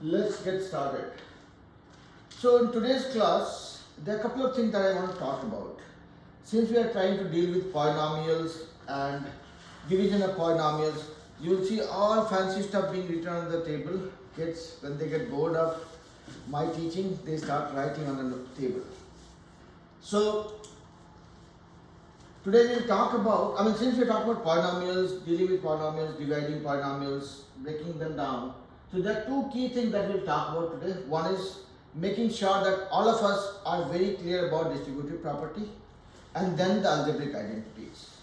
Let's get started. So in today's class, there are a couple of things that I want to talk about. Since we are trying to deal with polynomials and division of polynomials, you will see all fancy stuff being written on the table. Kids, when they get bored of my teaching, they start writing on the table. So today we'll talk about, since we're talking about polynomials, dealing with polynomials, dividing polynomials, breaking them down. So there are two key things that we'll talk about today. One is making sure that all of us are very clear about distributive property, and then the algebraic identities.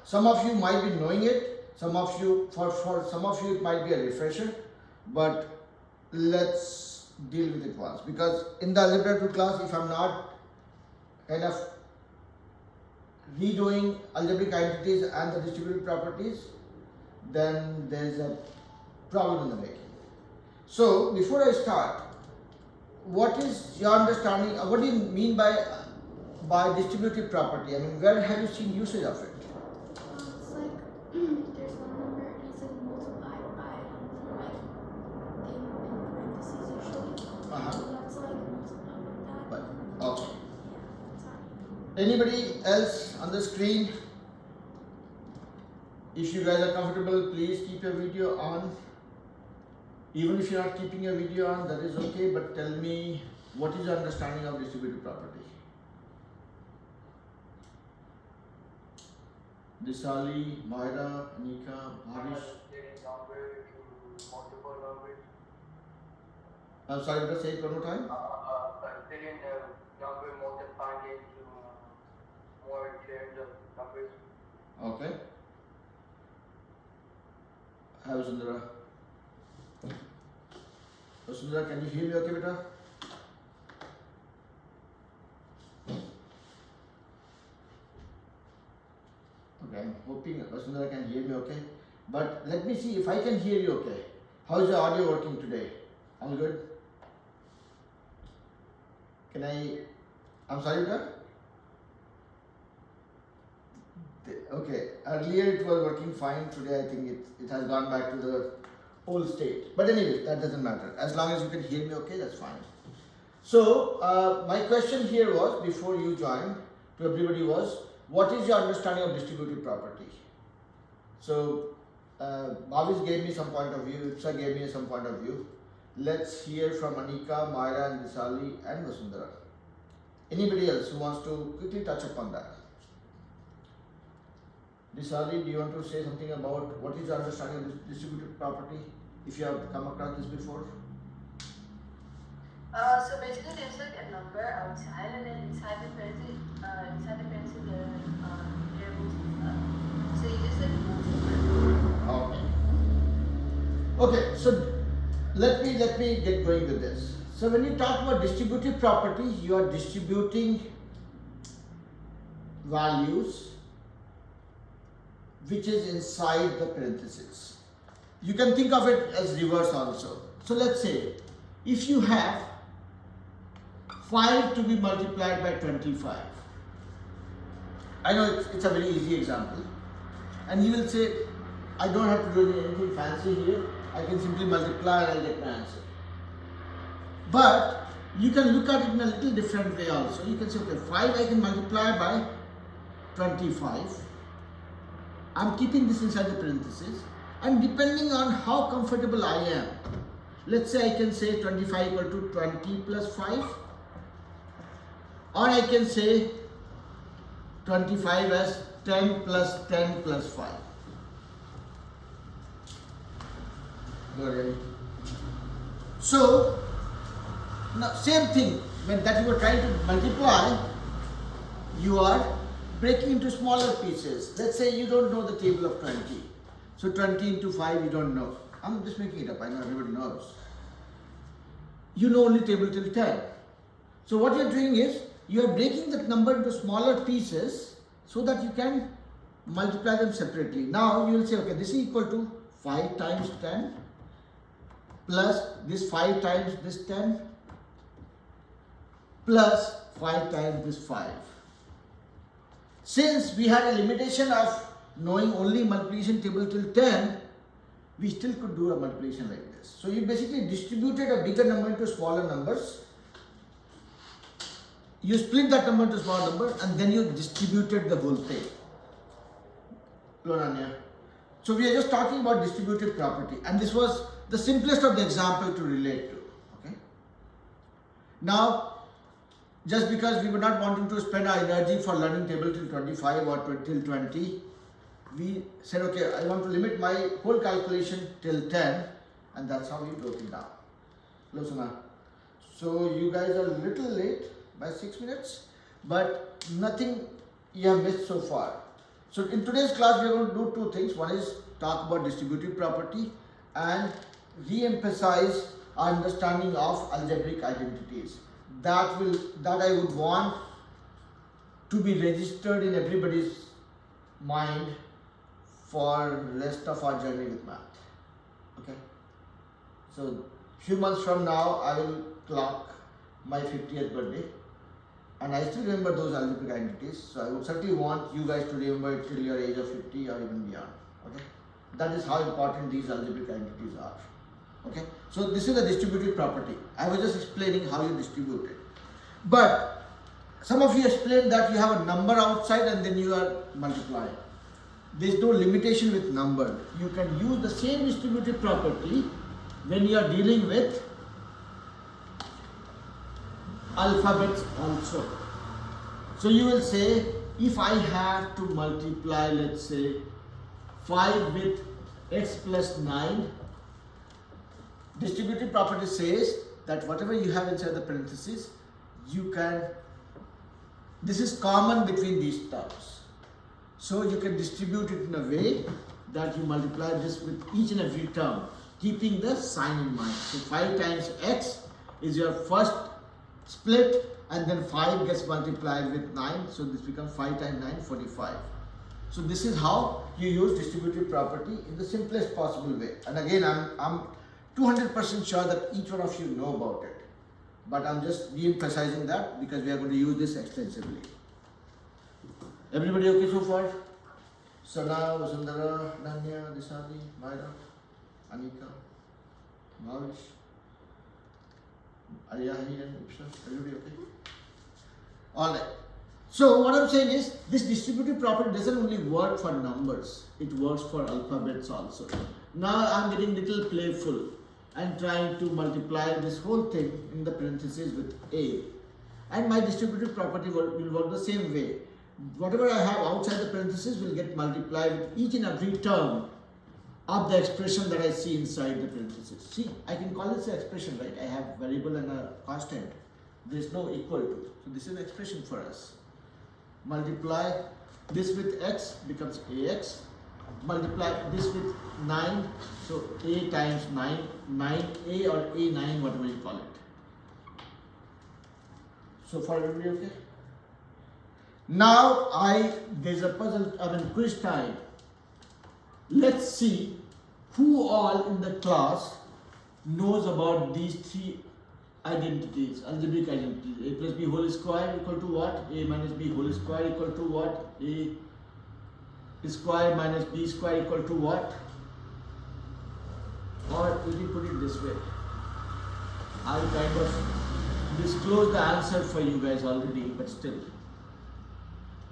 Some of you might be knowing it, some of you, for some of you it might be a refresher, but let's deal with it once. Because in the Algebra 2 class, if I'm not kind of redoing algebraic identities and the distributive properties, then there is a problem in the making. So before I start, what is your understanding, what do you mean by distributive property? Where have you seen usage of it? It's like there's one number and it's like multiplied by like thing in parentheses usually. So that's like multiplied with that. But, okay. Yeah, that's fine. Anybody else on the screen? If you guys are comfortable, please keep your video on. Even if you're not keeping your video on, that is okay, but tell me, what is your understanding of distributive property? Disali, Moira, Anika, Harish. I'm sorry, but say it one more time. Considering the number multiplying into more shares of numbers. Okay. Hi, Vasundhara. Vasundhara, can you hear me okay, beta? Okay, I'm hoping Vasundhara can hear me okay. But let me see if I can hear you okay. How is your audio working today? All good? I'm sorry, beta? Okay, earlier it was working fine. Today I think it has gone back to the old state. But anyway, that doesn't matter. As long as you can hear me okay, that's fine. So, my question here was, before you joined, to everybody was, what is your understanding of distributive property? So, Bhavish gave me some point of view, Ipsa gave me some point of view. Let's hear from Anika, Myra and Disali and Vasundhara. Anybody else who wants to quickly touch upon that? Disali, do you want to say something about what is your understanding of distributive property, if you have come across this before? So basically there's like a number outside and then inside the parentheses there are variables and stuff. So you just like multiply. Okay, so let me get going with this. So when you talk about distributive property, you are distributing values which is inside the parentheses. You can think of it as reverse also. So let's say if you have 5 to be multiplied by 25. I know it's a very easy example. And you will say, I don't have to do anything fancy here. I can simply multiply and I'll get my answer. But you can look at it in a little different way also. You can say, okay, 5 I can multiply by 25. I'm keeping this inside the parentheses, and depending on how comfortable I am, let's say I can say 25 equal to 20 plus 5, or I can say 25 as 10 plus 10 plus 5. Got it? So, now same thing, when that you are trying to multiply, you are breaking into smaller pieces. Let's say you don't know the table of 20. So 20 into 5 you don't know. I'm just making it up, I know everybody knows. You know only table till 10. So what you're doing is, you are breaking that number into smaller pieces so that you can multiply them separately. Now you will say, okay, this is equal to 5 times 10 plus this 5 times this 10 plus 5 times this 5. Since we had a limitation of knowing only multiplication table till 10, we still could do a multiplication like this. So you basically distributed a bigger number into smaller numbers. You split that number into smaller number and then you distributed the whole thing. So we are just talking about distributive property, and this was the simplest of the example to relate to. Okay. Now, just because we were not wanting to spend our energy for learning table till 25 or till 20, we said, okay, I want to limit my whole calculation till 10, and that's how we broke it down. So you guys are a little late by 6 minutes, but nothing you have missed so far. So in today's class, we are going to do two things. One is talk about distributive property and re-emphasize our understanding of algebraic identities. That I would want to be registered in everybody's mind for rest of our journey with math. Okay. So few months from now, I will clock my 50th birthday. And I still remember those algebraic identities, so I would certainly want you guys to remember it till your age of 50 or even beyond. Okay, that is how important these algebraic identities are. Okay, so this is a distributive property. I was just explaining how you distribute it. But some of you explained that you have a number outside and then you are multiplying. There is no limitation with number. You can use the same distributive property when you are dealing with alphabets also. So you will say, if I have to multiply, let's say 5 with x plus 9, distributive property says that whatever you have inside the parentheses, you can, this is common between these terms. So you can distribute it in a way that you multiply this with each and every term, keeping the sign in mind. So 5 times x is your first split, and then 5 gets multiplied with 9, so this becomes 5 times 9, 45. So this is how you use distributive property in the simplest possible way. And again, I'm 200% sure that each one of you know about it, but I'm just re-emphasizing that because we are going to use this extensively. Everybody okay so far? Sana, Vasundhara, Nanya, Disani, Myra, Anika, Mavish, Ariyahi and Ipsa, everybody okay? Alright. So what I'm saying is, this distributive property doesn't only work for numbers, it works for alphabets also. Now I'm getting little playful and trying to multiply this whole thing in the parentheses with A. And my distributive property will work the same way. Whatever I have outside the parentheses will get multiplied with each and every term of the expression that I see inside the parentheses. See, I can call this an expression, right? I have variable and a constant. There is no equal to. So this is an expression for us. Multiply this with x becomes ax. Multiply this with 9, so a times 9, 9a or a9, whatever you call it. So far everybody okay? Now there's a puzzle, quiz time. Let's see who all in the class knows about these three identities, algebraic identities. A plus b whole square equal to what? A minus b whole square equal to what? A square minus b square equal to what? Or let me put it this way. I'll kind of disclose the answer for you guys already, but still.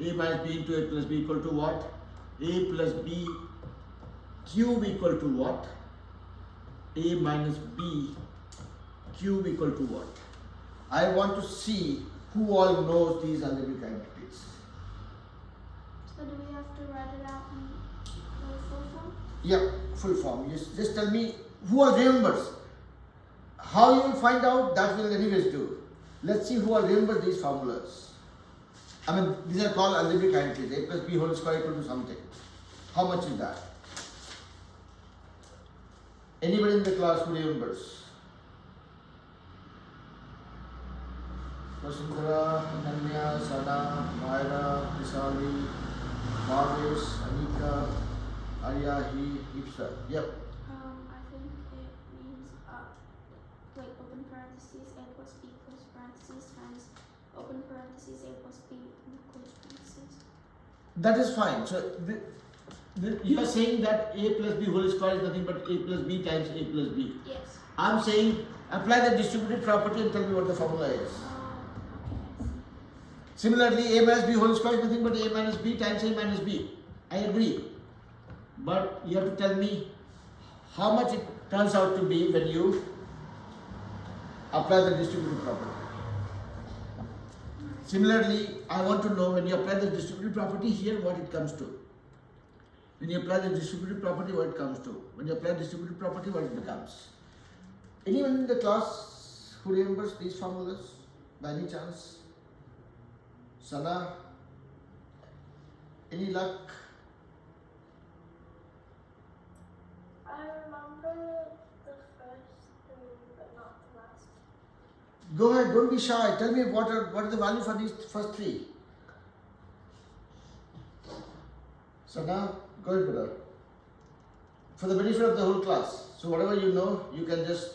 A minus b into a plus b equal to what? A plus b cube equal to what? A minus b cube equal to what? I want to see who all knows these algebraic identities. So do we have to write it out in the full form? Yeah, full form. Just tell me who all remembers. How you will find out, that will anyways do. Let's see who all remember these formulas. These are called algebraic identities. A plus b whole square equal to something. How much is that? Anybody in the class who remembers? Vasundhara, Nanya, Sana, Myra, Visali, Bhavesh, Anika, Aryahi, Ipsa. Yep. I think it means like open parentheses a plus b close parentheses times open parentheses a plus b and close parentheses. That is fine. So You are saying that a plus b whole square is nothing but a plus b times a plus b. Yes. I'm saying apply the distributive property and tell me what the formula is. Okay. Similarly, a minus b whole square is nothing but a minus b times a minus b. I agree. But you have to tell me how much it turns out to be when you apply the distributive property. Similarly, I want to know when you apply the distributive property here what it comes to. When you apply the distributive property, what it comes to. When you apply distributive property, what it becomes. Anyone in the class who remembers these formulas by any chance? Sana? Any luck? I remember the first three, but not the last. Go ahead, don't be shy. Tell me what is the value for these first three. Sana, go ahead, brother. For the benefit of the whole class. So whatever you know, you can just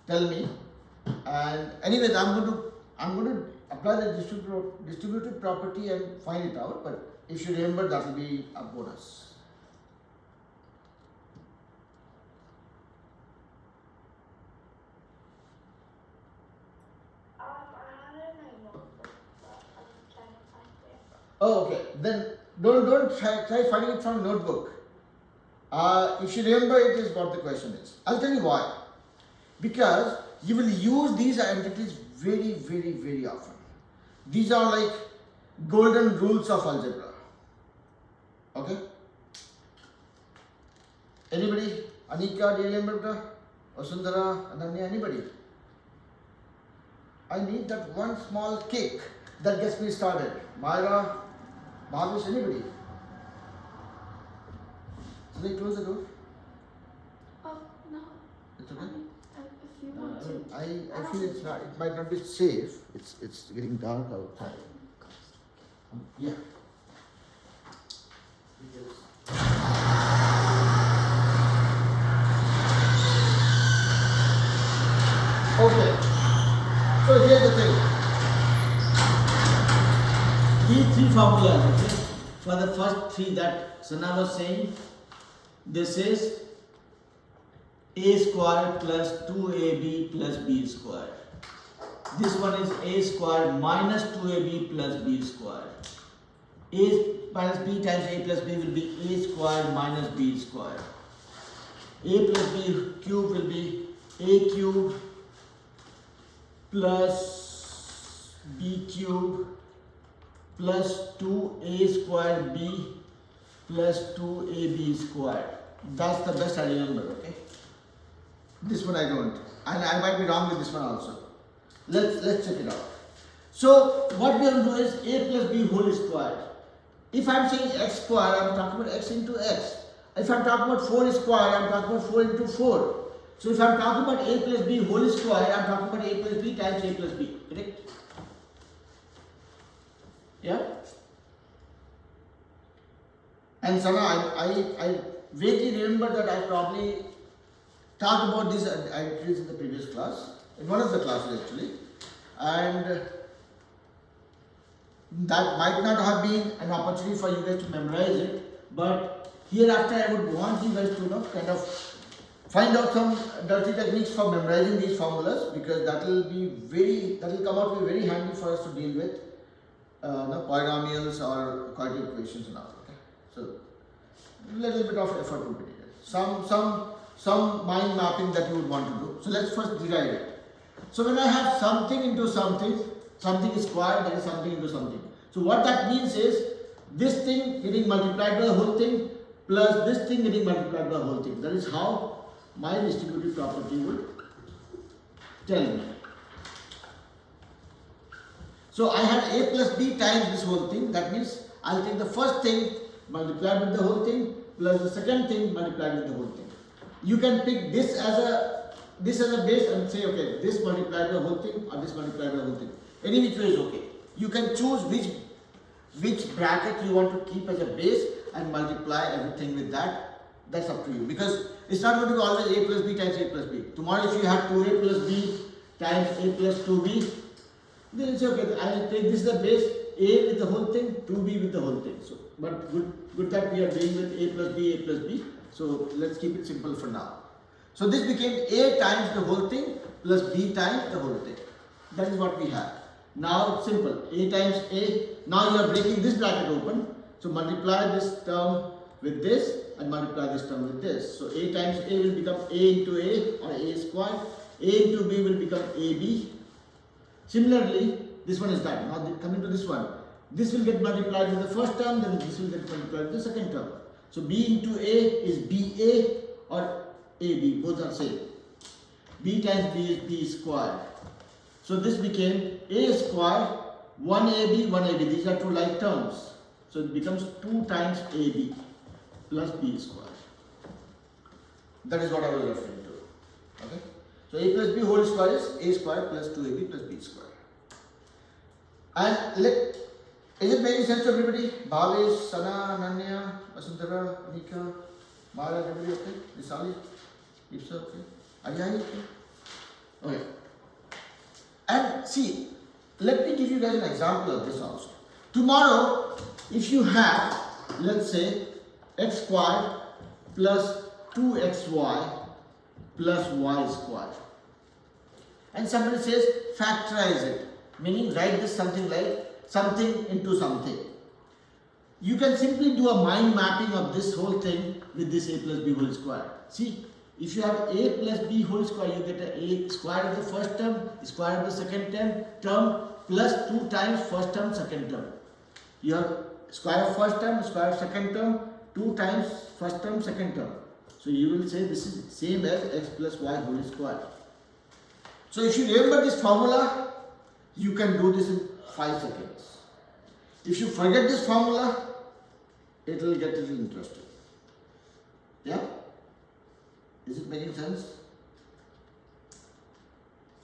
tell me. And anyways, I'm going to apply the distributive property and find it out. But if you remember, that will be a bonus. I had in my notebook, but I'm trying to find it. Oh, okay. Then don't try finding it from notebook. If you remember, it is what the question is. I'll tell you why. Because you will use these identities very, very, very often. These are like golden rules of algebra. Okay? Anybody? Anika, do you remember? Osundara, Ananya, anybody? I need that one small kick that gets me started. Myra, Bhavish, anybody? So they close the door. Oh, no. It's okay. If you want to. I feel it's not. It might not be safe. It's getting dark outside. Yeah. Okay. So here's the thing. These three formulas, okay? For the first three that Sana was saying, this is a square plus 2ab plus b square. This one is a square minus 2ab plus b square. A minus b times a plus b will be a square minus b square. A plus b cube will be a cube plus b cube plus 2a square b plus 2ab square. That's the best I remember, okay? This one I don't. And I might be wrong with this one also. Let's check it out. So what we are going to do is a plus b whole square. If I am saying x square, I am talking about x into x. If I am talking about 4 square, I am talking about 4 into 4. So if I am talking about a plus b whole square, I am talking about a plus b times a plus b. Correct? Yeah? And Sana, I vaguely remember that I probably talked about these identities in the previous class, in one of the classes actually, and that might not have been an opportunity for you guys to memorize it, but hereafter I would want you guys to kind of find out some dirty techniques for memorizing these formulas, because that will come out to be very handy for us to deal with polynomials or quadratic equations and all. Okay, so little bit of effort would be needed. Some mind mapping that you would want to do. So let's first derive it. So when I have something into something, something is squared, that is something into something. So what that means is this thing getting multiplied by the whole thing plus this thing getting multiplied by the whole thing. That is how my distributive property would tell me. So I have a plus b times this whole thing. That means I'll take the first thing multiplied with the whole thing plus the second thing multiplied with the whole thing. You can pick this as a base and say, okay, this multiplied by the whole thing or this multiplied by the whole thing. Any which way is okay. You can choose which bracket you want to keep as a base and multiply everything with that. That's up to you, because it's not going to be always a plus b times a plus b. Tomorrow if you have 2a plus b times a plus 2b, then it's okay. I will take this as the base, A with the whole thing, 2B with the whole thing. So, but good that we are doing with A plus B. So let's keep it simple for now. So this became A times the whole thing plus B times the whole thing. That is what we have. Now it's simple. A times A. Now you are breaking this bracket open. So multiply this term with this and multiply this term with this. So A times A will become A into A or A squared. A into B will become AB. Similarly, this one is done. Now coming to this one. This will get multiplied with the first term, then this will get multiplied with the second term. So B into A is BA or AB. Both are same. B times B is B squared. So this became A squared, 1AB, 1AB. These are two like terms. So it becomes 2 times AB plus B squared. That is what I was referring to. Okay. So A plus B whole square is A squared plus 2AB plus B squared. And is it making sense to everybody? Bhavesh, Sana, Ananya, Vasundhara, Anika, Mara, everybody okay? Visali, Ipsa okay? Ayai okay? Okay. And see, let me give you guys an example of this also. Tomorrow, if you have, let's say, x squared plus 2xy plus y squared. And somebody says, factorize it. Meaning, write this something like something into something. You can simply do a mind mapping of this whole thing with this a plus b whole square. See, if you have a plus b whole square, you get a square of the first term, square of the second term plus 2 times first term, second term. You have square of first term, square of second term, 2 times first term, second term. So you will say this is same as x plus y whole square. So if you remember this formula, you can do this in 5 seconds. If you forget this formula, it will get a little interesting. Yeah? Is it making sense?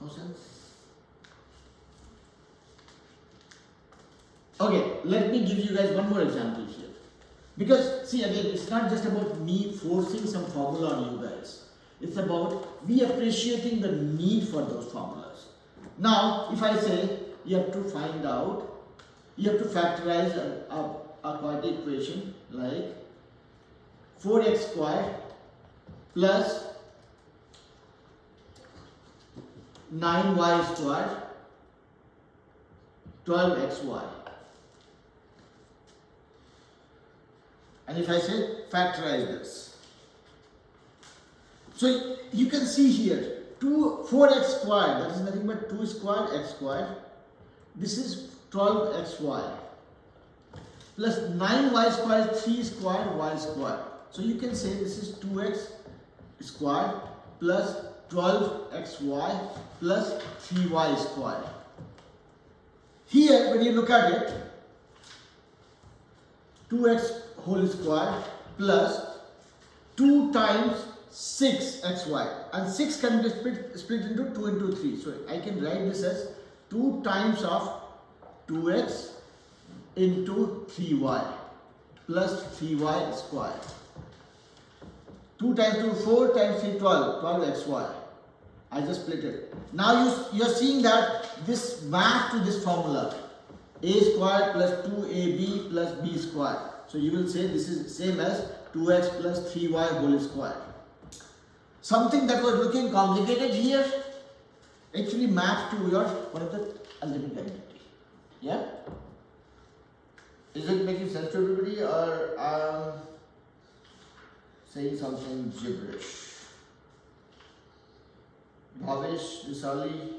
No sense? Okay, let me give you guys one more example here. Because, see again, it's not just about me forcing some formula on you guys. It's about me appreciating the need for those formulas. Now, if I say you have to find out, you have to factorize a quadratic equation like 4x squared plus 9y squared 12xy. And if I say factorize this. So you can see here 4x squared, that is nothing but 2 squared x squared. This is 12xy plus 9y squared, 3 squared y squared. So you can say this is 2x squared plus 12xy plus 3y squared. Here when you look at it, 2x whole square plus 2 times 6xy, and 6 can be split into 2 into 3. So I can write this as 2 times of 2x into 3y plus 3y square. 2 times 2, 4 times 3, 12, 12xy. I just split it. Now you are seeing that this math to this formula, a square plus 2ab plus b square. So you will say this is same as 2x plus 3y whole square. Something that was looking complicated here actually mapped to your one of the algebraic identity. Yeah? Is it making sense to everybody, or I'm saying something gibberish? Bhavesh, Visali,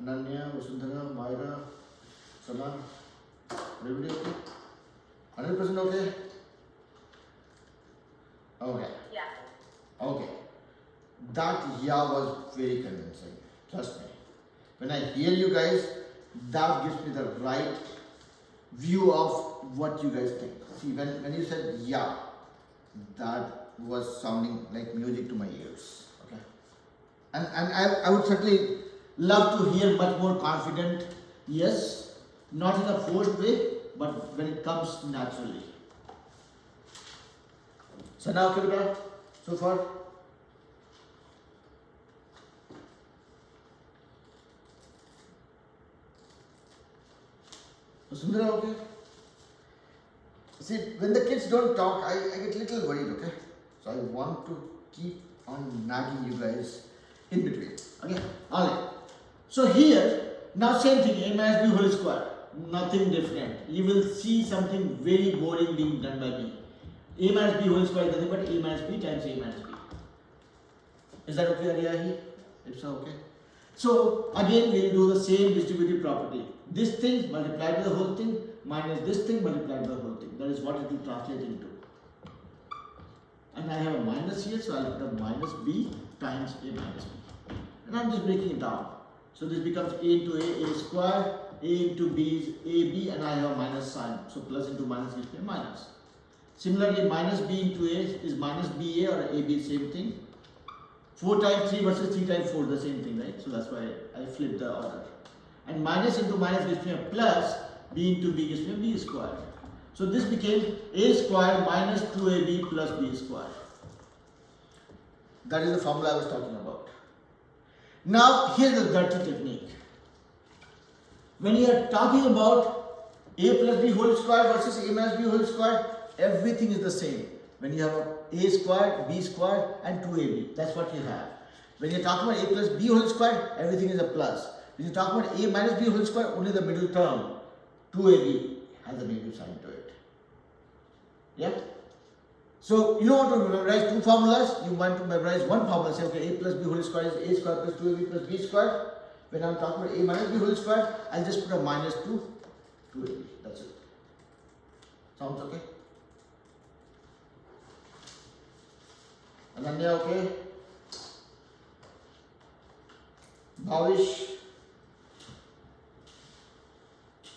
Ananya, Vasundhara, Myra, Sana, everybody okay? 100% okay? Okay. Yeah. Okay. That yeah was very convincing. Trust me. When I hear you guys, that gives me the right view of what you guys think. See, when you said yeah, that was sounding like music to my ears. Okay. And I would certainly love to hear much more confident yes, not in a forced way, but when it comes naturally. So now, Kibita, so far? Sundara, okay? See, when the kids don't talk, I get a little worried, okay? So I want to keep on nagging you guys in between. Okay? Alright. So here, now same thing, a minus b whole square. Nothing different. You will see something very boring being done by b. A minus b whole square is nothing but a minus b times a minus b. Is that okay, Ariyahi? It's okay. So again we will do the same distributive property. This thing multiplied by the whole thing minus this thing multiplied by the whole thing. That is what it will translate into. And I have a minus here, so I'll put a minus b times a minus b. And I'm just breaking it down. So this becomes a into a square, a into b is ab, and I have a minus sign. So plus into minus gives me a minus. Similarly, minus b into a is minus ba or ab, same thing. 4 times 3 versus 3 times 4, the same thing, right? So that's why I flipped the order. And minus into minus gives me a plus, b into b gives me a b square. So this became a square minus 2ab plus b square. That is the formula I was talking about. Now, here's the dirty technique. When you are talking about a plus b whole square versus a minus b whole square, everything is the same. When you have a square, b square and 2ab, that's what you have. When you are talking about a plus b whole square, everything is a plus. When you are talking about a minus b whole square, only the middle term, 2ab, has a negative sign to it. Yeah? So you don't want to memorize two formulas, you want to memorize one formula. Say, okay, a plus b whole square is a square plus 2ab plus b square. When I'm talking about a minus b whole square, I'll just put a minus 2ab. That's it. Sounds okay? Ananya, okay? Bhavish?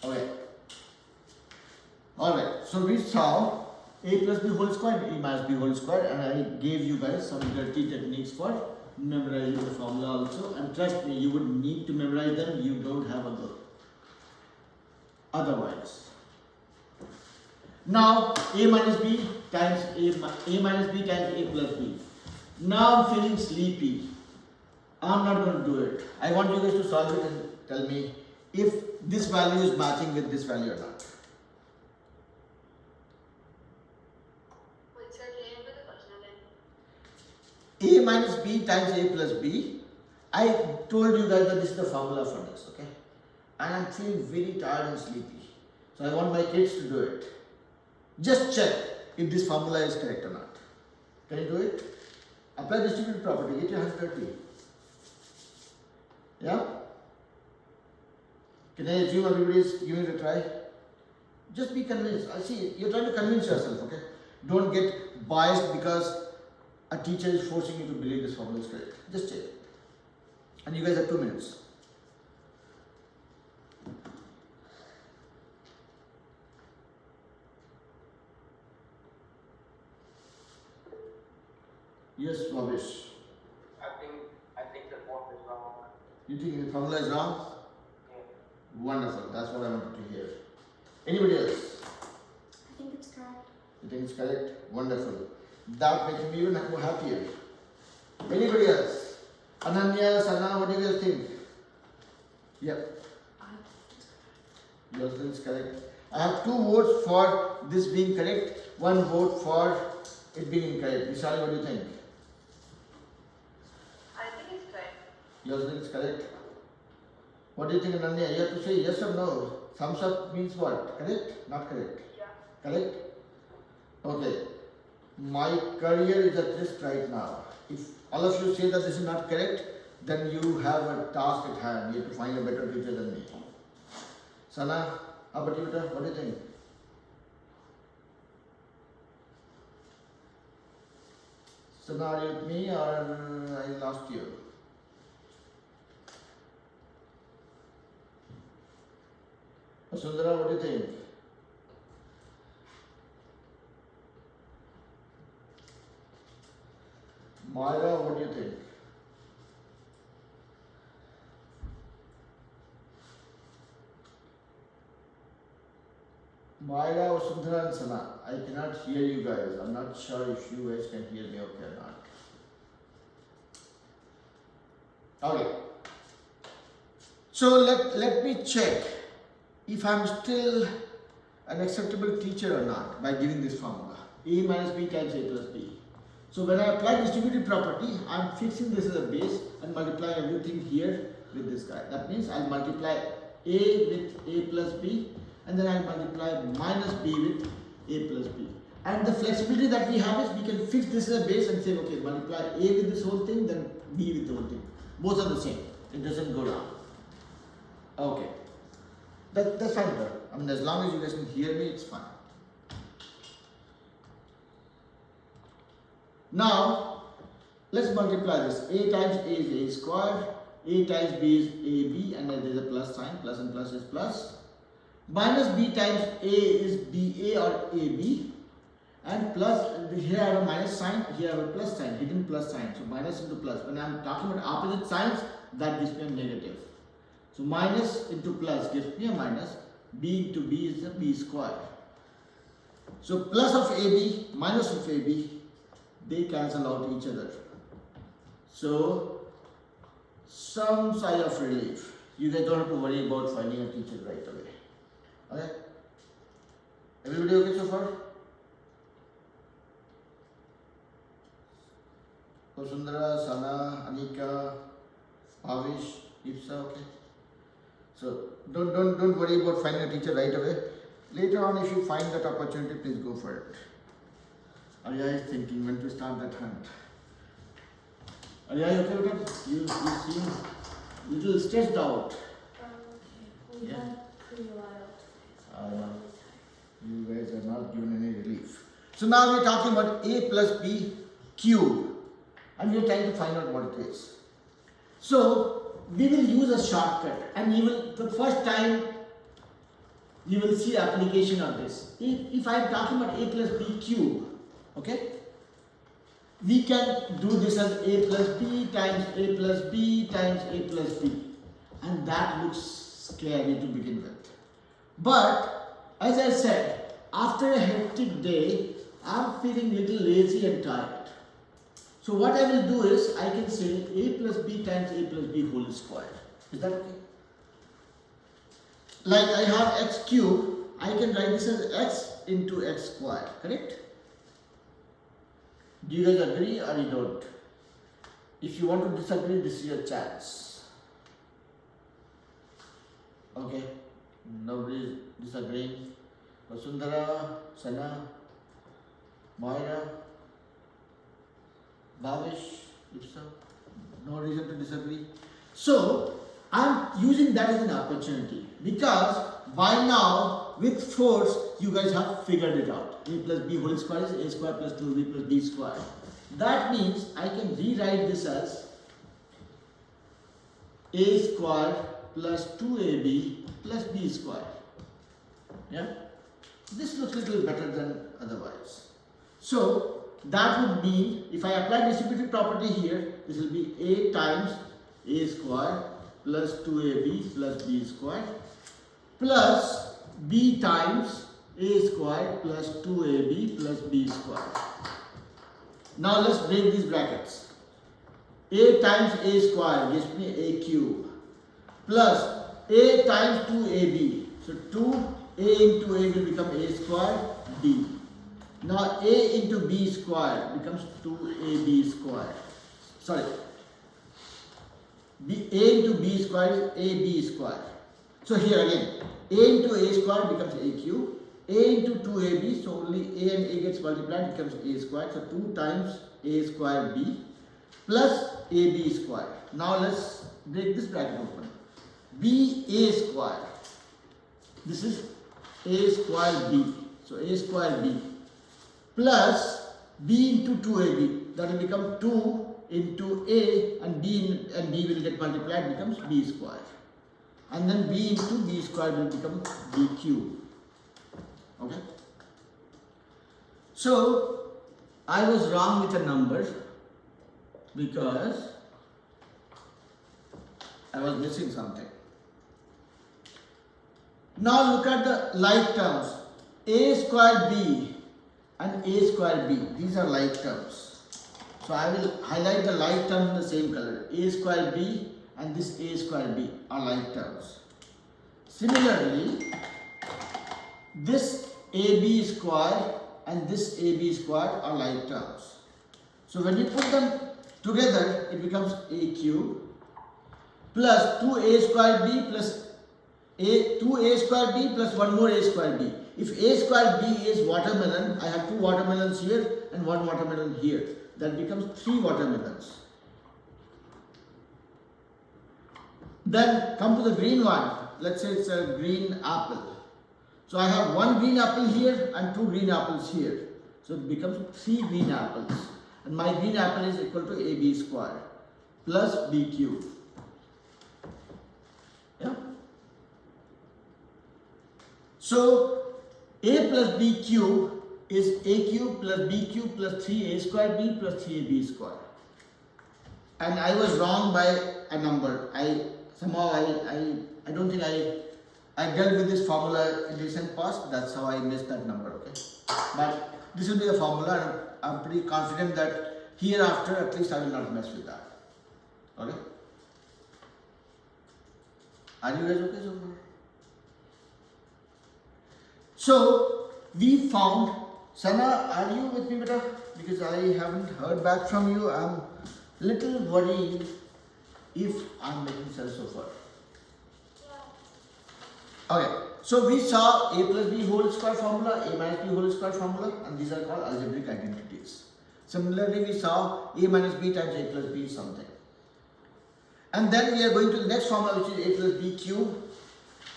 Okay. Alright, so we saw a plus b whole square and a minus b whole square, and I gave you guys some dirty techniques for memorizing the formula also, and trust me, you would need to memorize them, you don't have a go. Otherwise. Now a minus b times a minus b times a plus b. Now I'm feeling sleepy. I'm not going to do it. I want you guys to solve it and tell me if this value is matching with this value or not. Wait, sir, can you repeat the question again? A minus b times a plus b. I told you guys that this is the formula for this, okay? And I'm feeling very tired and sleepy. So I want my kids to do it. Just check if this formula is correct or not. Can you do it? Apply distributive property. Get your hands dirty. Yeah? Can I assume everybody is giving it a try? Just be convinced. I see, you're trying to convince yourself, okay? Don't get biased because a teacher is forcing you to believe this formula is correct. Just check. And you guys have 2 minutes. Yes, Bhavish. I think the form is wrong. You think the formula is wrong? Yeah. Wonderful. That's what I wanted to hear. Anybody else? I think it's correct. You think it's correct? Wonderful. That makes me even more happier. Anybody else? Ananya, Sana, what do you guys think? Yep. Yours is correct. I have 2 votes for this being correct, 1 vote for it being incorrect. Vishali, what do you think? I think it's correct. Yours is correct. What do you think, Ananya? You have to say yes or no. Thumbs up means what? Correct? Not correct? Yeah. Correct? Okay. My career is at risk right now. If all of you say that this is not correct, then you have a task at hand. You have to find a better teacher than me. Sana, what do you think? Sana, are you with me or I lost you? Sundara, what do you think? Myra, what do you think? Myra, Sundara and Sana, I cannot hear you guys. I'm not sure if you guys can hear me okay or not. Okay. So let me check if I'm still an acceptable teacher or not by giving this formula. A minus B times A plus B. So when I apply distributive property, I'm fixing this as a base and multiply everything here with this guy. That means I'll multiply A with A plus B and then I'll multiply minus B with A plus B. And the flexibility that we have is we can fix this as a base and say, okay, multiply A with this whole thing, then B with the whole thing. Both are the same. It doesn't go down. Okay. That's fine, bro. I mean, as long as you guys can hear me, it's fine. Now, let's multiply this. A times A is A squared, A times B is AB, and then there's a plus sign, plus and plus is plus. Minus B times A is BA or AB, and plus, here I have a minus sign, here I have a plus sign, hidden plus sign. So minus into plus. When I'm talking about opposite signs, that gives me a negative. So minus into plus gives me a minus, B into B is a B squared. So plus of AB, minus of AB, they cancel out each other. So some sigh of relief. You guys don't have to worry about finding a teacher right away. Okay? Everybody okay so far? Kosundara, Sana, Anika, Avish, Ipsa, okay? So don't worry about finding a teacher right away. Later on, if you find that opportunity, please go for it. Arya is thinking when to start that hunt. Arya, you okay with it? You seem a little stressed out. Okay. We Yeah. had pretty wild. You guys are not given any relief. So now we're talking about A plus B cube. And we're trying to find out what it is. So we will use a shortcut, and you will, the first time you will see application of this. If I am talking about A plus B cube, okay, we can do this as A plus B times A plus B times A plus B, and that looks scary to begin with. But as I said, after a hectic day, I'm feeling a little lazy and tired. So what I will do is, I can say A plus B times A plus B whole square. Is that okay? Like I have x cube, I can write this as x into x square, correct? Do you guys agree or you don't? If you want to disagree, this is your chance. Okay, nobody is disagreeing. Vasundhara, Sana, Moira, Bhavish, Ipsa, no reason to disagree. So, I'm using that as an opportunity because by now, with force, you guys have figured it out. A plus B whole square is A square plus 2B plus B square. That means I can rewrite this as A square plus 2AB plus B square. Yeah? This looks a little better than otherwise. So, that would mean, if I apply distributive property here, this will be A times A square plus 2AB plus B square plus B times A square plus 2AB plus B square. Now let's break these brackets. A times A square gives me A cube plus A times 2AB. So 2A into A will become A square B. Now A into B square becomes 2AB square. Sorry. A into B square is AB square. So here again, A into A square becomes A cube. A into 2AB, so only A and A gets multiplied, becomes A square. So 2 times A square B plus AB square. Now let's break this bracket open. B A square. This is A square B. So A square B plus B into 2AB. That will become 2 into A, and B will get multiplied, becomes B square. And then B into B square will become B cube. Okay? So, I was wrong with a number because I was missing something. Now look at the like terms. A square B and A square B. These are like terms. So I will highlight the like terms in the same color. A square B and this A square B are like terms. Similarly, this AB square and this AB square are like terms. So when you put them together, it becomes A cube plus 2A square B plus 2A square B plus one more A square B. If A square B is watermelon, I have two watermelons here and one watermelon here. That becomes 3 watermelons. Then come to the green one. Let's say it's a green apple. So I have one green apple here and 2 green apples here. So it becomes 3 green apples. And my green apple is equal to AB square plus B cube. Yeah. So A plus B cube is A cube plus B cube plus 3A square B plus 3AB square. And I was wrong by a number. I don't think I dealt with this formula in recent past. That's how I missed that number. Okay, but this will be the formula, and I'm pretty confident that hereafter at least I will not mess with that. Okay. Are you guys okay so far? So we found, Sana, are you with me, beta? Because I haven't heard back from you. I'm little worried if I'm making sense so far. Okay, so we saw A plus B whole square formula, A minus B whole square formula, and these are called algebraic identities. Similarly, we saw A minus B times A plus B is something. And then we are going to the next formula, which is A plus B cube,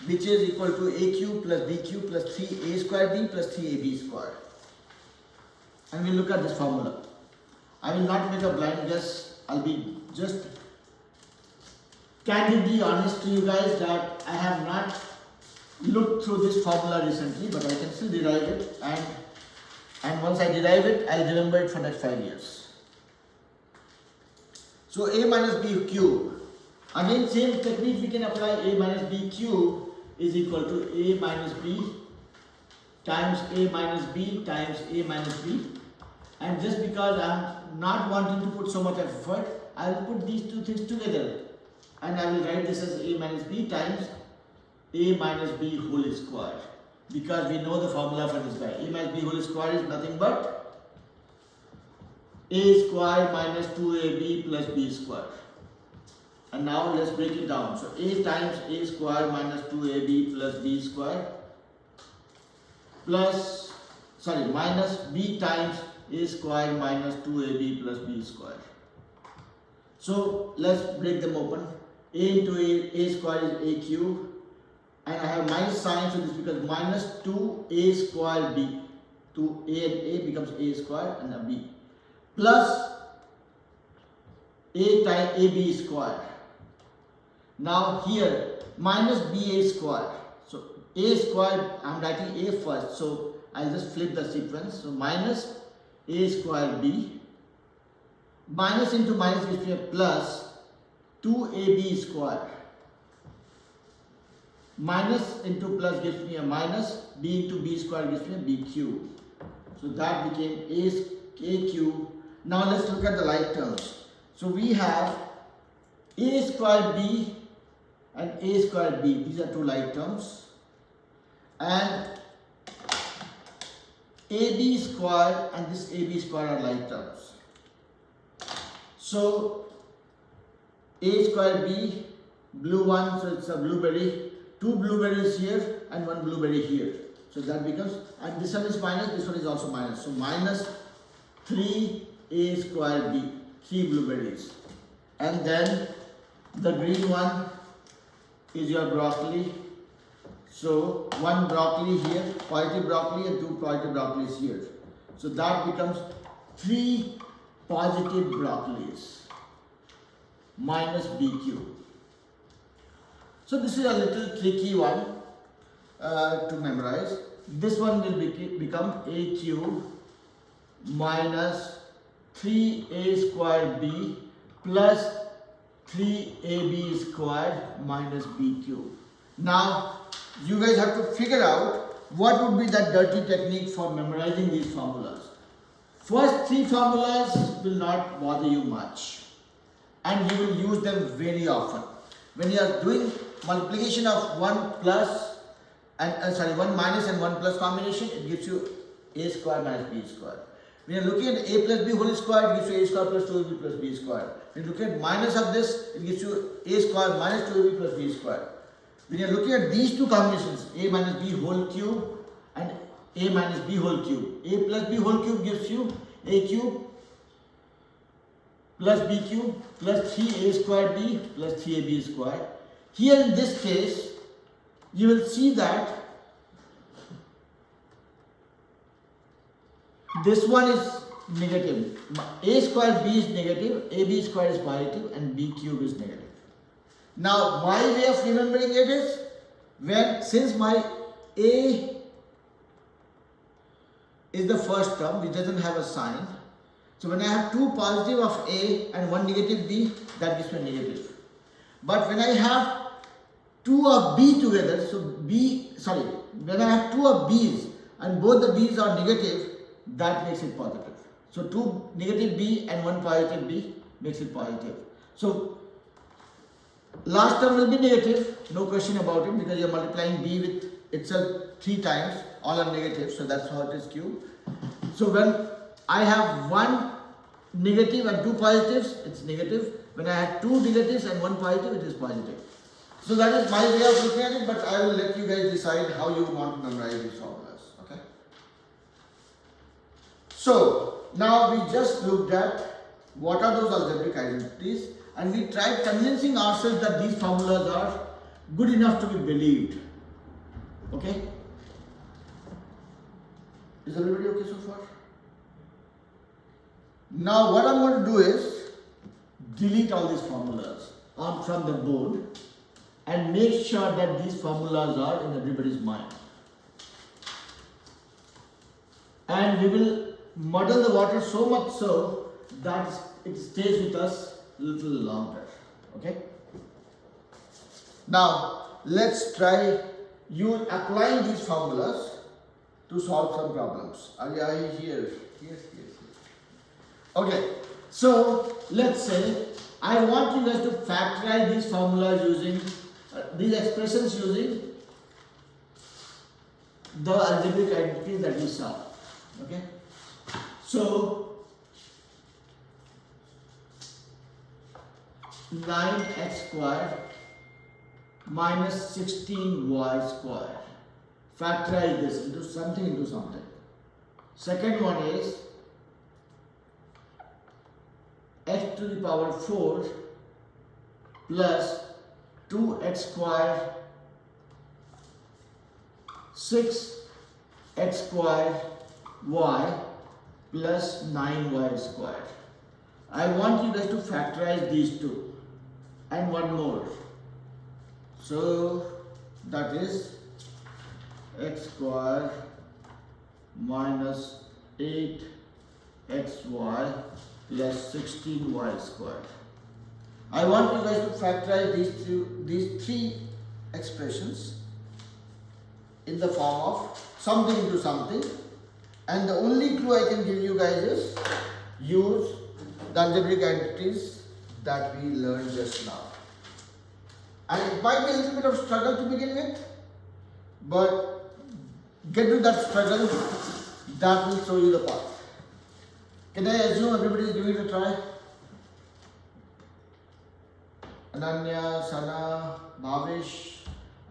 which is equal to A cube plus B cube plus 3A square B plus 3AB square. And we'll look at this formula. I will not make a blind guess. I'll be just candidly honest to you guys that I have not looked through this formula recently, but I can still derive it, and once I derive it, I'll remember it for next 5 years. So A minus B cube, again same technique we can apply. A minus B cube is equal to A minus B times A minus B times A minus B, and just because I'm not wanting to put so much effort, I will put these two things together, and I will write this as A minus B times A minus B whole square, because we know the formula for this guy. A minus B whole square is nothing but A square minus 2AB plus B square. And now let's break it down. So A times A square minus 2AB plus B square minus B times A square minus 2AB plus B square. So let's break them open. A into A square is A cube, and I have minus sign, so this becomes minus 2A square B. 2A and A becomes A square and a B, plus A times AB square. Now here minus BA square. So A square, I'm writing A first, so I'll just flip the sequence. So minus A square B, minus into minus gives me a plus 2AB square. Minus into plus gives me a minus, B into B square gives me a B cube. So that became A cube. Now let's look at the like terms. So we have A square B and A square B. These are two like terms. And AB square and this AB square are like terms. So A square B, blue one, so it's a blueberry. 2 blueberries here and 1 blueberry here. So that becomes, and this one is minus, this one is also minus. So minus 3A square B, 3 blueberries. And then the green one is your broccoli. So 1 broccoli here, positive broccoli, and 2 positive broccolis here. So that becomes 3 positive broccolis minus B cube. So this is a little tricky one to memorize. This one will become A cube minus 3A square B plus 3AB squared minus B cube. Now you guys have to figure out what would be that dirty technique for memorizing these formulas. First 3 formulas will not bother you much, and you will use them very often. When you are doing multiplication of 1 plus and 1 minus and 1 plus combination, it gives you a square minus b square. When you're looking at a plus b whole square, it gives you a square plus 2ab plus b square. When you look at minus of this, it gives you a square minus 2ab plus b square. When you're looking at these two combinations, a minus b whole cube and a minus b whole cube, a plus b whole cube gives you a cube plus b cube plus 3a square b plus 3ab square. Here in this case, you will see that this one is negative. A square b is negative, ab square is positive, and b cube is negative. Now, my way of remembering it is since my a is the first term which doesn't have a sign. So when I have two positive of a and one negative b, that gives me negative. But when I have two of b together, when I have two of b's and both the b's are negative, that makes it positive. So two negative b and one positive b makes it positive. So last term will be negative, no question about it, because you are multiplying b with itself 3 times, all are negative, so that's how it is cube. So when I have one negative and two positives, it's negative. When I have two negatives and one positive, it is positive. So that is my way of looking at it, but I will let you guys decide how you want to memorize these formulas. Okay. So now we just looked at what are those algebraic identities, and we tried convincing ourselves that these formulas are good enough to be believed. Okay? Is everybody okay so far? Now what I'm going to do is delete all these formulas from the board and make sure that these formulas are in everybody's mind. And we will muddle the water so much so that it stays with us a little longer. Okay? Now let's try applying these formulas to solve some problems. Are you here? Yes. Okay, so let's say I want you guys to factorize these formulas using these expressions using the algebraic identities that we saw. Okay, so 9x squared minus 16y squared. Factorize this into something. Second one is x to the power 4 plus 2x squared 6x squared y plus 9y squared. I want you guys to factorize these two and one more. So that is x squared minus 8xy plus 16y squared. I want you guys to factorize these three expressions in the form of something into something, and the only clue I can give you guys is use the algebraic identities that we learned just now. And it might be a little bit of struggle to begin with, but get to that struggle, that will show you the path. Can I assume everybody is giving it a try? Ananya, Sana, Bhavish,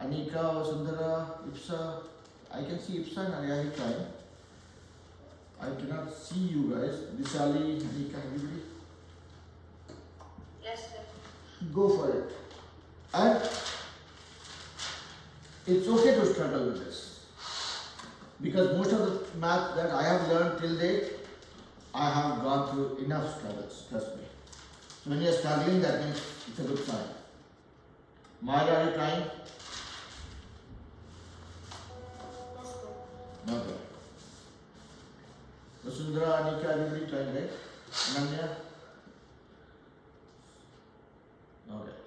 Anika, Vasundhara, Ipsa. I can see Ipsa and Ariyahi trying. I cannot see you guys. Vishali, Anika, everybody. Yes, sir. Go for it. And it's okay to struggle with this, because most of the math that I have learned till date, I have gone through enough struggles, trust me. So when you are struggling, that means it's a good sign. Maya, are you trying? Okay. Vasundhara, Anika, everybody trying, right? Ananya? Okay.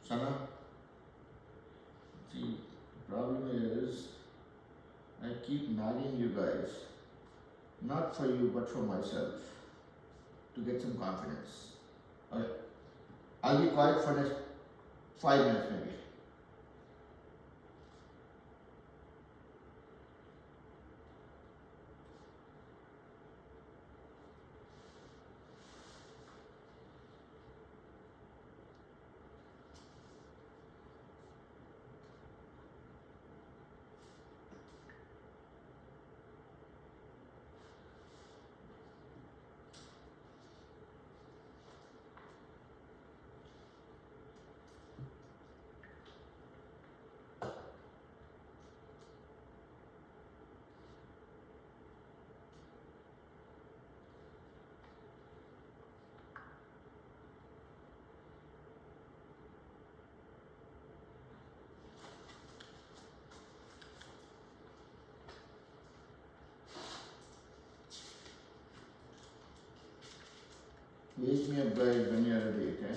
Sana? See, the problem is I keep nagging you guys, not for you but for myself, to get some confidence. Okay. I'll be quiet for next 5 minutes maybe. Wake me up guys when you are ready, okay?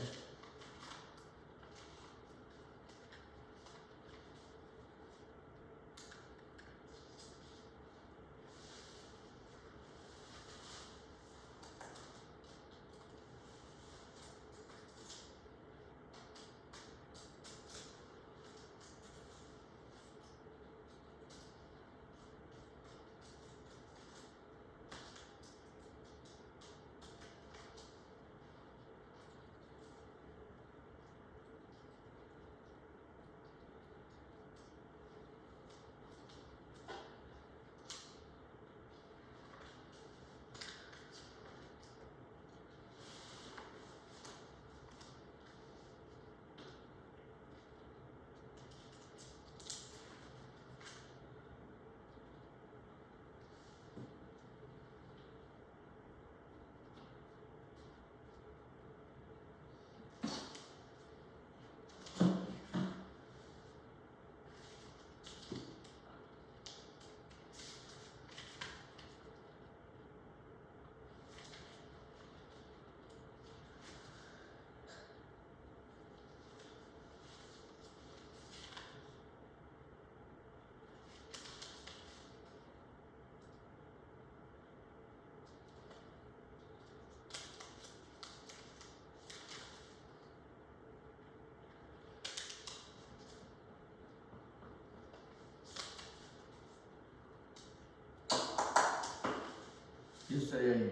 Yes, I am.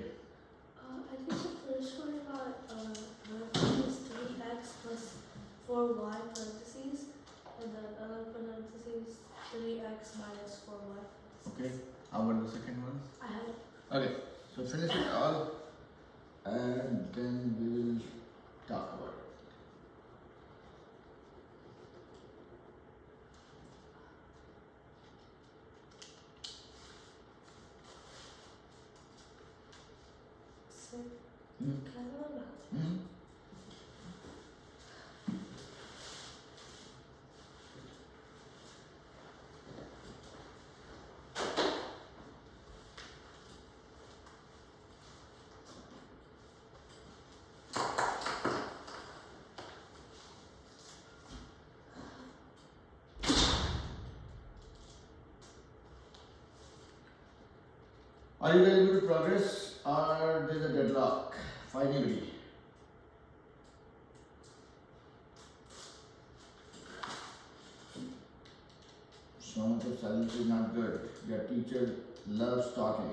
I think the first one got is 3x plus 4y parentheses, and then another parentheses 3x minus 4y. Okay, how about the second one? I have Okay, so finish it all and then we will talk about it. six. Hmm? Can I go back? Hmm? Are you very good progress or there's a deadlock? Finally. Some of the silence is not good. Your teacher loves talking.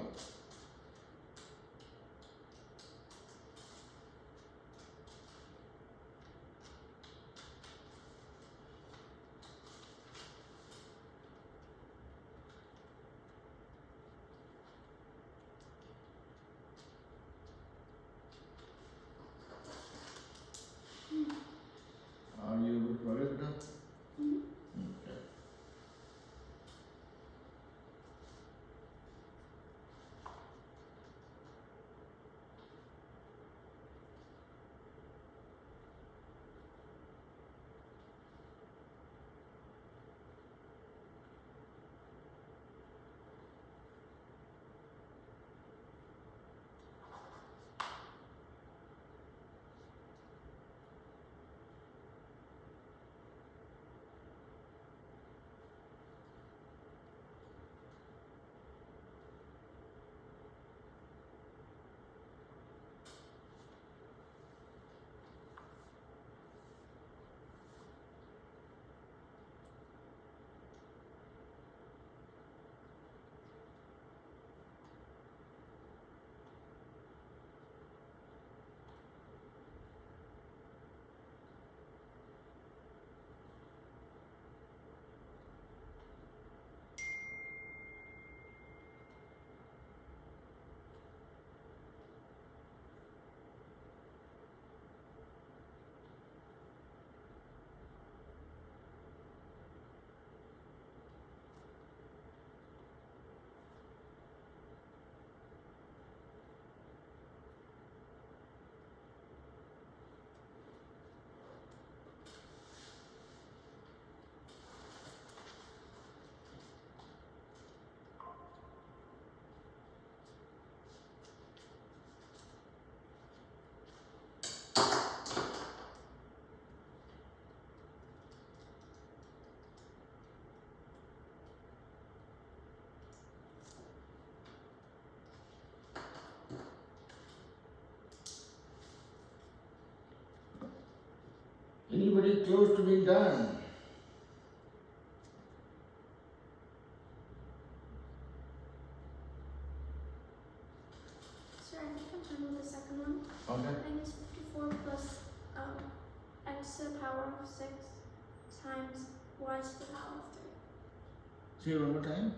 Are you good progress now? Okay. Anybody close to being done? Sir, I think I'm done with the second one. Okay. I think it's 54 plus x to the power of 6 times y to the power of 3. Say it one more time.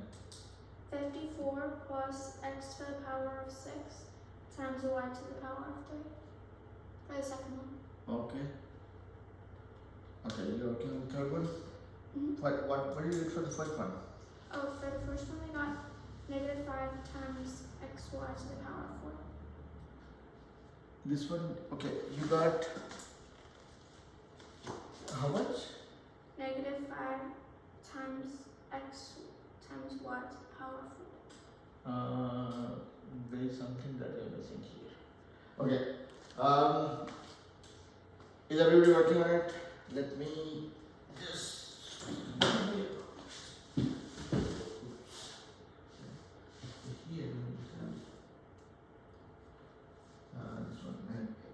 54 plus x to the power of 6 times y to the power of 3. For the second one. Okay. Okay, you're working on the third one? Mm-hmm. What did you get for the first one? Oh, for the first one, I got negative 5 times xy to the power of 4. This one, okay, you got how much? Negative 5 times x times y to the power of 4. There is something that you're missing here. Okay. Is everybody working on it? Let me just. Here, this one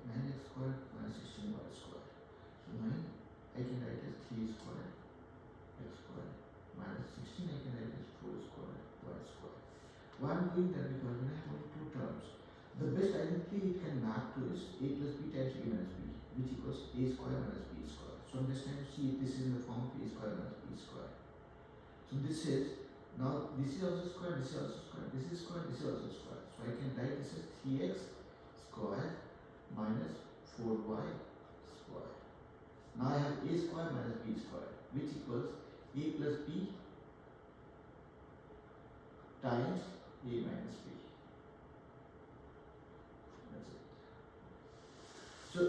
9x squared minus 16y squared. So 9 I can write as 3 squared x squared minus 16 I can write as 4 squared y squared. Why I'm doing that? Because when I have two terms, the best identity it can map to is a plus b times a minus b, which equals a square minus b square. So I'm just trying to see if this is in the form of a square minus b square. So this is, now this is also square, this is also square, this is square, this is also square. So I can write this as 3x square minus 4y square. Now I have a square minus b square, which equals a plus b times a minus b. That's it. So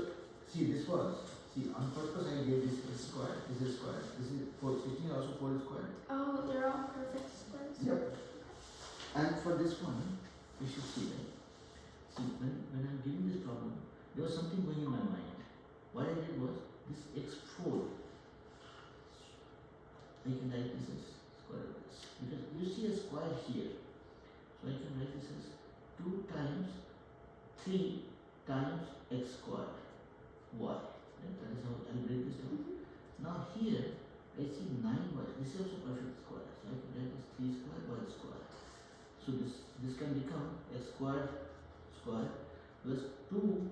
see, this was, see, on purpose I gave this square, this is square, this is 4, 16 also 4 square. Oh, they're all perfect squares? Yep. And for this one, you should see that. See, when I'm giving this problem, there was something going in my mind. What I did was, this x4, I can write this as square of this. Because you see a square here. So I can write this as 2 times 3 times x squared y. And that is how I break this down. Now here, I see 9y. This is also perfect square. So I can write this 3 square y square. So this can become x squared square plus 2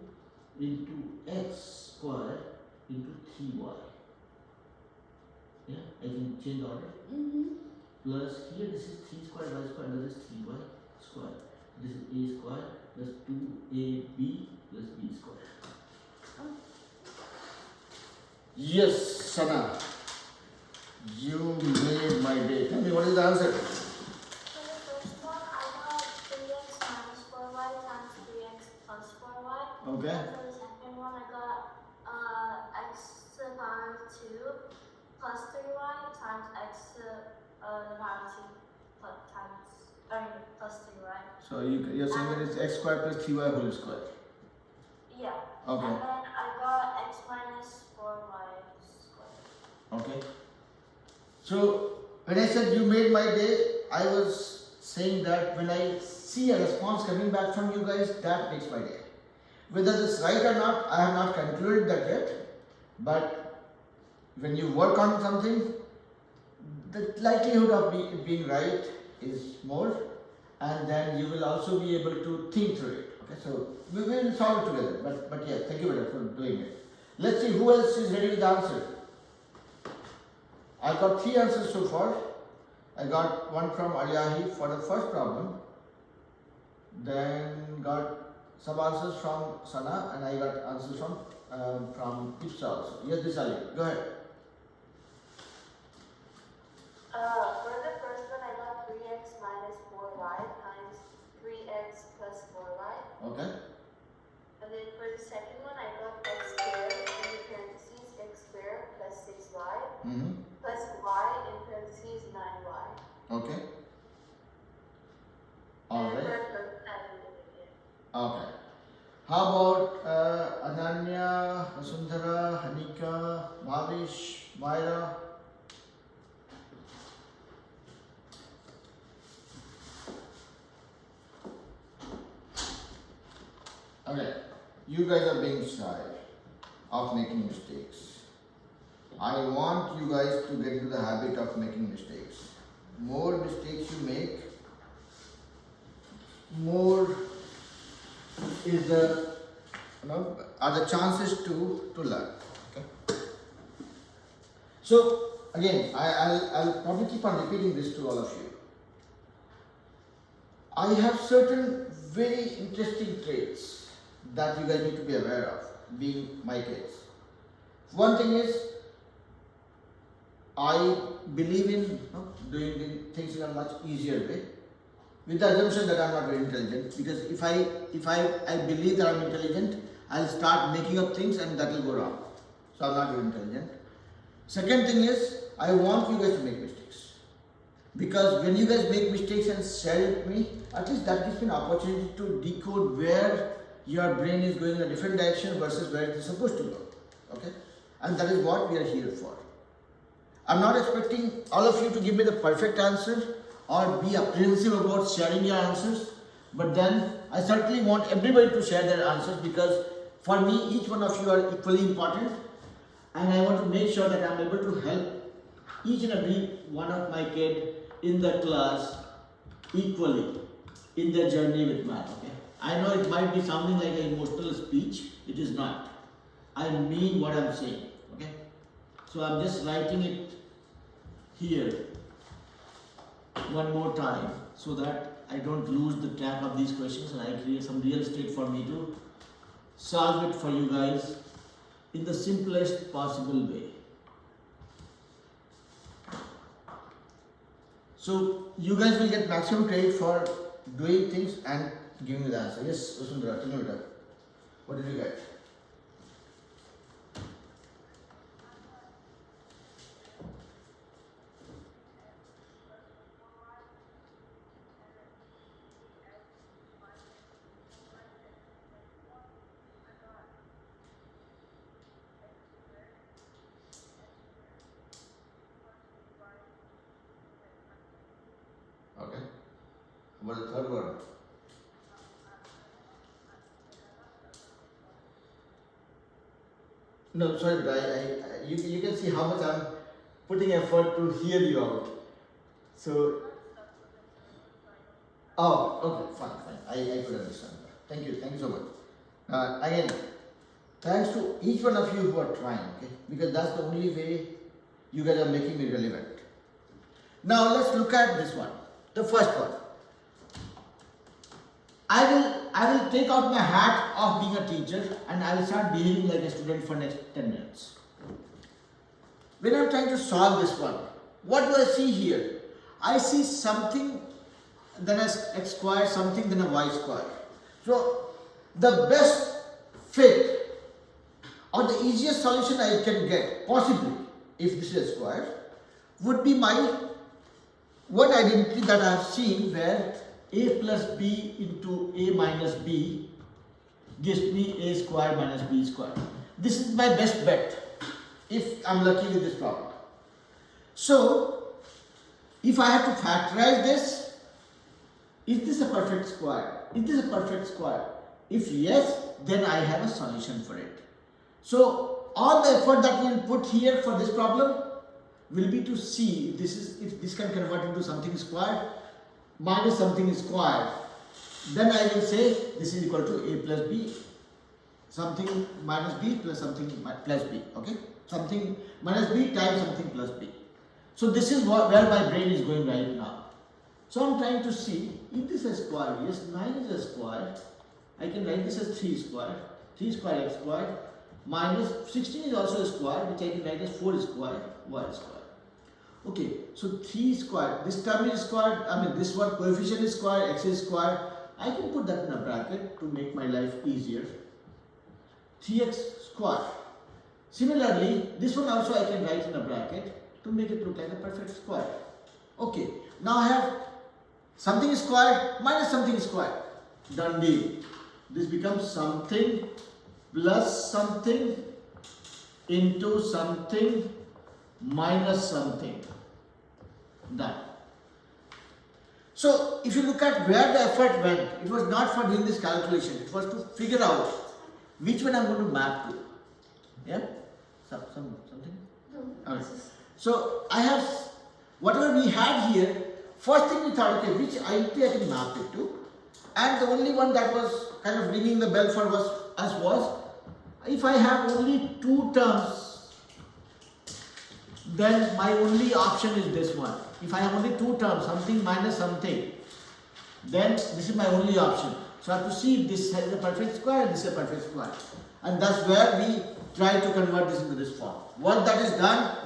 into x square into 3y. Yeah, I can change the order. Plus here this is 3 square y square, and this is 3y square. This is a square plus 2ab plus b square. Yes, Sana. You made my day. Tell me, what is the answer? For the first one, I got 3x minus 4y times 3x plus 4y. Okay. And for the second one, I got x to the power of 2 plus 3y times x to the power of 2 plus 3y. So you're saying that it's x squared plus 3y whole square. Yeah. Okay. And then I got x minus 4y squared. Okay. So when I said you made my day, I was saying that when I see a response coming back from you guys, that makes my day. Whether this is right or not, I have not concluded that yet. But when you work on something, the likelihood of it being right is more, and then you will also be able to think through it. Okay, so we will solve it together. But yeah, thank you very much for doing it. Let's see who else is ready with the answer. I got 3 answers so far. I got one from Aliyahi for the first problem, then got some answers from Sana, and I got answers from Ipsa also. Yes, this Ali. Go ahead. For the first one, I got 3x minus 4y times 3x plus 4y. Okay. And then for the second one, I got x squared in parentheses x squared plus 6y plus y in parentheses 9y. Okay. And Alright. for the third one, I didn't do it. Okay. How about Ananya, Vasundhara, Hanika, Bhavish, Myra? Okay. You guys are being shy of making mistakes. I want you guys to get into the habit of making mistakes. More mistakes you make, more is the are the chances to learn. Okay. So again, I'll probably keep on repeating this to all of you. I have certain very interesting traits that you guys need to be aware of, being my kids. One thing is, I believe in doing things in a much easier way, with the assumption that I'm not very intelligent. Because if I believe that I'm intelligent, I'll start making up things and that will go wrong. So I'm not very intelligent. Second thing is, I want you guys to make mistakes. Because when you guys make mistakes and share it with me, at least that gives me an opportunity to decode where your brain is going in a different direction versus where it is supposed to go. Okay? And that is what we are here for. I'm not expecting all of you to give me the perfect answer or be apprehensive about sharing your answers, but then I certainly want everybody to share their answers, because for me each one of you are equally important, and I want to make sure that I'm able to help each and every one of my kids in the class equally in their journey with math. Okay? I know it might be sounding like an emotional speech. It is not. I mean what I'm saying. Okay? So I'm just writing it here one more time so that I don't lose the track of these questions, and I create some real estate for me to solve it for you guys in the simplest possible way. So you guys will get maximum credit for doing things and giving the answer. Yes, Vasundhara, tell me better. What did you get? Okay. What is the third one? No, sorry, but you can see how much I'm putting effort to hear you out. So, oh, okay, fine. I could understand that. Thank you so much. Again, thanks to each one of you who are trying, okay? Because that's the only way you guys are making me relevant. Now let's look at this one, the first one. I will take out my hat of being a teacher and I will start behaving like a student for next 10 minutes. When I'm trying to solve this one, what do I see here? I see something, then x squared, something, then a y squared. So the best fit or the easiest solution I can get, possibly, if this is squared, would be my one identity that I have seen, where a plus b into a minus b gives me a square minus b square. This is my best bet if I'm lucky with this problem. So if I have to factorize this, is this a perfect square? Is this a perfect square? If yes, then I have a solution for it. So all the effort that we will put here for this problem will be to see if this can convert into something squared minus something squared. Then I will say this is equal to a plus b, something minus b plus something plus b. Okay, something minus b times something plus b. So this is where my brain is going right now. So I'm trying to see if this is square. Yes, 9 is a square. I can write this as 3 square. 3 square x squared minus 16 is also a square, which I can write as 4 square y square. Okay, so 3 square, this term is squared, this one coefficient is squared, x is squared. I can put that in a bracket to make my life easier. 3x squared. Similarly, this one also I can write in a bracket to make it look like a perfect square. Okay, now I have something squared minus something squared. Done deal. This becomes something plus something into something minus something. Done. So if you look at where the effort went, it was not for doing this calculation, it was to figure out which one I'm going to map to. Yeah? Something? No, Okay. So I have whatever we had here. First thing we thought, okay, which identity I can map it to, and the only one that was kind of ringing the bell for us was if I have only two terms, then my only option is this one. If I have only two terms, something minus something, then this is my only option. So I have to see if this is a perfect square and this is a perfect square. And that's where we try to convert this into this form. Once that is done,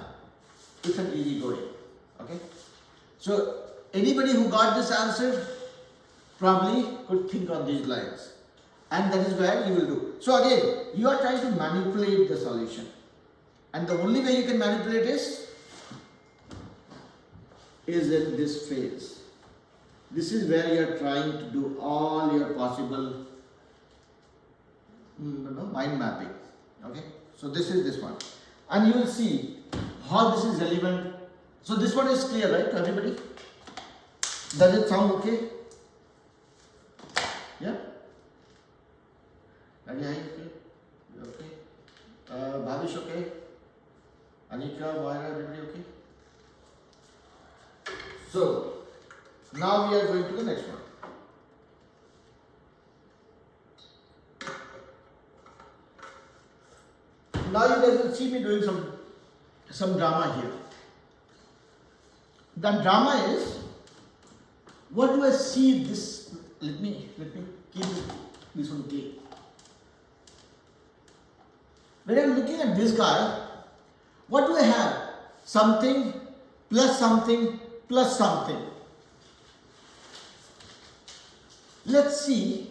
it's an easy going. Okay? So anybody who got this answer probably could think on these lines. And that is where you will do. So again, you are trying to manipulate the solution. And the only way you can manipulate is in this phase. This is where you are trying to do all your possible mind mapping. Okay, so this is this one, and you will see how this is relevant. So this one is clear, right, to everybody? Does it sound okay? Yeah. Raja, okay? You okay? Bhavish, okay? Anika, Moira, everybody okay? So now we are going to the next one. Now you guys will see me doing some drama here. The drama is, what do I see this? Let me keep this one clear. When I'm looking at this guy, what do I have? Something plus something plus something. Let's see.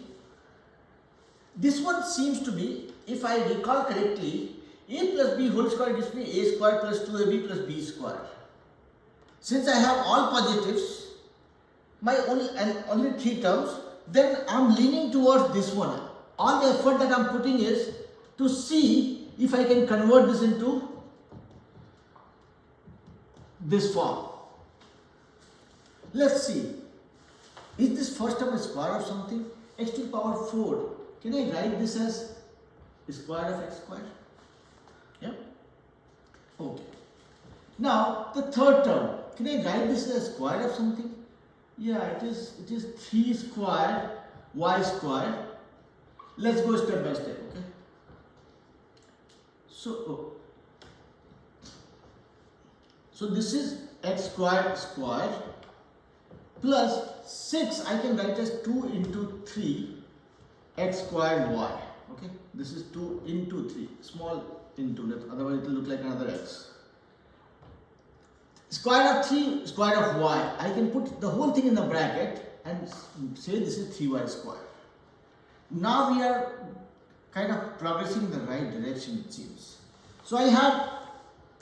This one seems to be, if I recall correctly, a plus b whole square gives me a square plus 2ab plus b square. Since I have all positives, my only three terms, then I'm leaning towards this one. All the effort that I'm putting is to see if I can convert this into this form. Let's see. Is this first term a square of something? X to the power 4. Can I write this as square of x square? Yeah? Okay. Now the third term. Can I write this as square of something? Yeah, it is 3 square y square. Let's go step by step, okay? So this is x square square plus 6, I can write as 2 into 3 x squared y. Okay, this is 2 into 3, small into, otherwise it will look like another x. Square of 3, square of y. I can put the whole thing in the bracket and say this is 3y square. Now we are kind of progressing in the right direction, it seems. So I have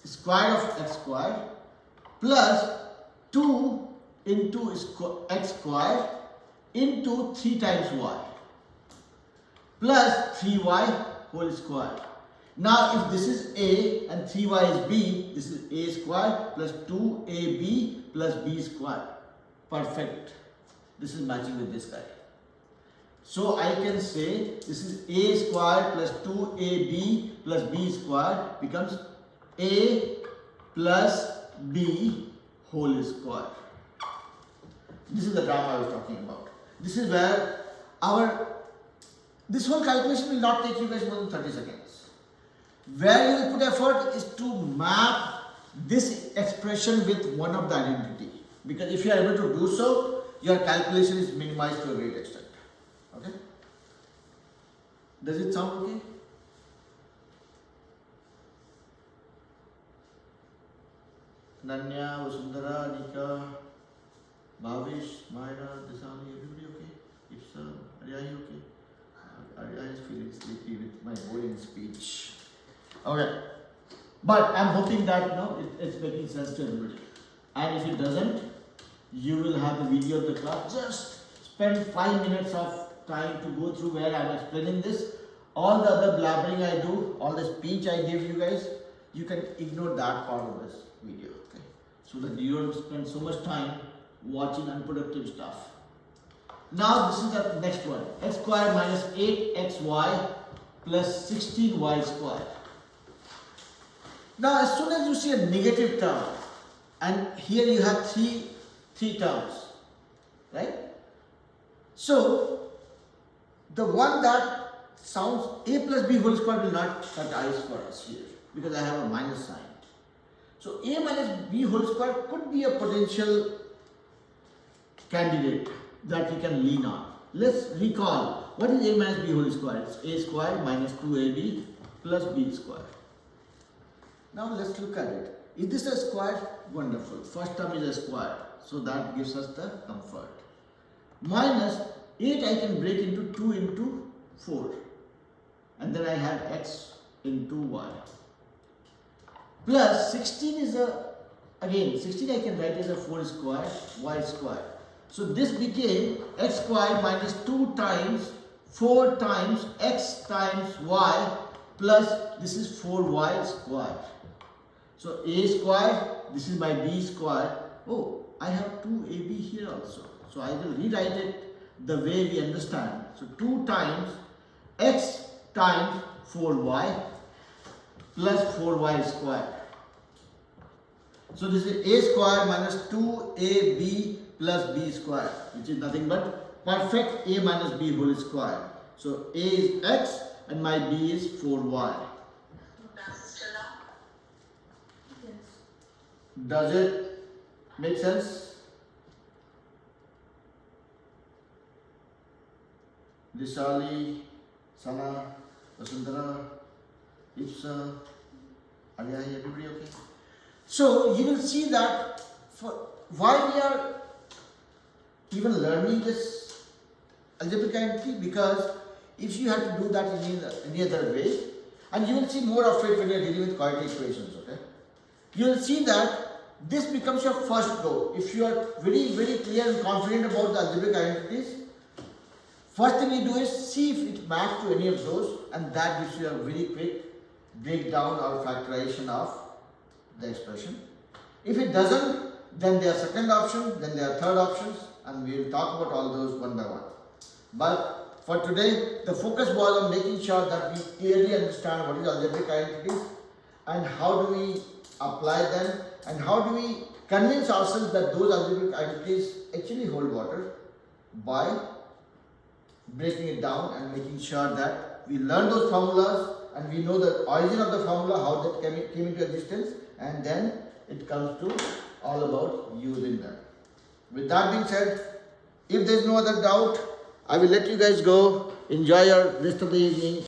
square of x square plus 2 into x square into 3 times y plus 3y whole square. Now if this is a and 3y is b, this is a square plus 2ab plus b square. Perfect. This is matching with this guy. So I can say this is a square plus 2ab plus b square becomes a plus b whole square. This is the drama I was talking about. This is where this whole calculation will not take you guys more than 30 seconds. Where you will put effort is to map this expression with one of the identity. Because if you are able to do so, your calculation is minimized to a great extent. Okay? Does it sound okay? Nanya, Vasundhara, Anika, Bhavish, Mayra, Dasani, everybody okay? If so, are you okay? I just feeling sleepy with my boring speech. Okay. But I'm hoping that it's making sense to everybody. And if it doesn't, you will have the video of the class. Just spend 5 minutes of time to go through where I'm explaining this. All the other blabbering I do, all the speech I give you guys, you can ignore that part of this video. Okay? So that you don't spend so much time watching unproductive stuff. Now this is the next one. X square minus 8xy plus 16y square. Now, as soon as you see a negative term, and here you have three terms, right? So, the one that sounds a plus b whole square will not cut eyes for us here because I have a minus sign. So, a minus b whole square could be a potential candidate that we can lean on. Let's recall what is a minus b whole square? It's a square minus 2ab plus b square. Now let's look at it. Is this a square? Wonderful. First term is a square, so that gives us the comfort. Minus 8 I can break into 2 into 4, and then I have x into y. Plus 16 is again 16 I can write as a 4 square y square. So this became x square minus 2 times 4 times x times y plus this is 4y square. So a square, this is my b square. Oh, I have 2ab here also. So I will rewrite it the way we understand. So 2 times x times 4y plus 4y square. So this is a square minus 2ab plus b square, which is nothing but perfect a minus b whole square. So a is x and my b is 4y. Yes. Does it make sense? Dishali, Sana, Vasundhara, Ipsa, Aliya, everybody okay? So you will see that for why we are even learning this algebraic identity, because if you have to do that in any other way, and you will see more of it when you are dealing with quadratic equations, okay? You will see that this becomes your first go. If you are very, very clear and confident about the algebraic identities, first thing you do is see if it maps to any of those, and that gives you a very quick breakdown or factorization of the expression. If it doesn't, then there are second option, then there are third options, and we will talk about all those one by one. But for today, the focus was on making sure that we clearly understand what is algebraic identities and how do we apply them and how do we convince ourselves that those algebraic identities actually hold water by breaking it down and making sure that we learn those formulas and we know the origin of the formula, how that came into existence, and then it comes to all about using them. With that being said, if there is no other doubt, I will let you guys go. Enjoy your rest of the evening.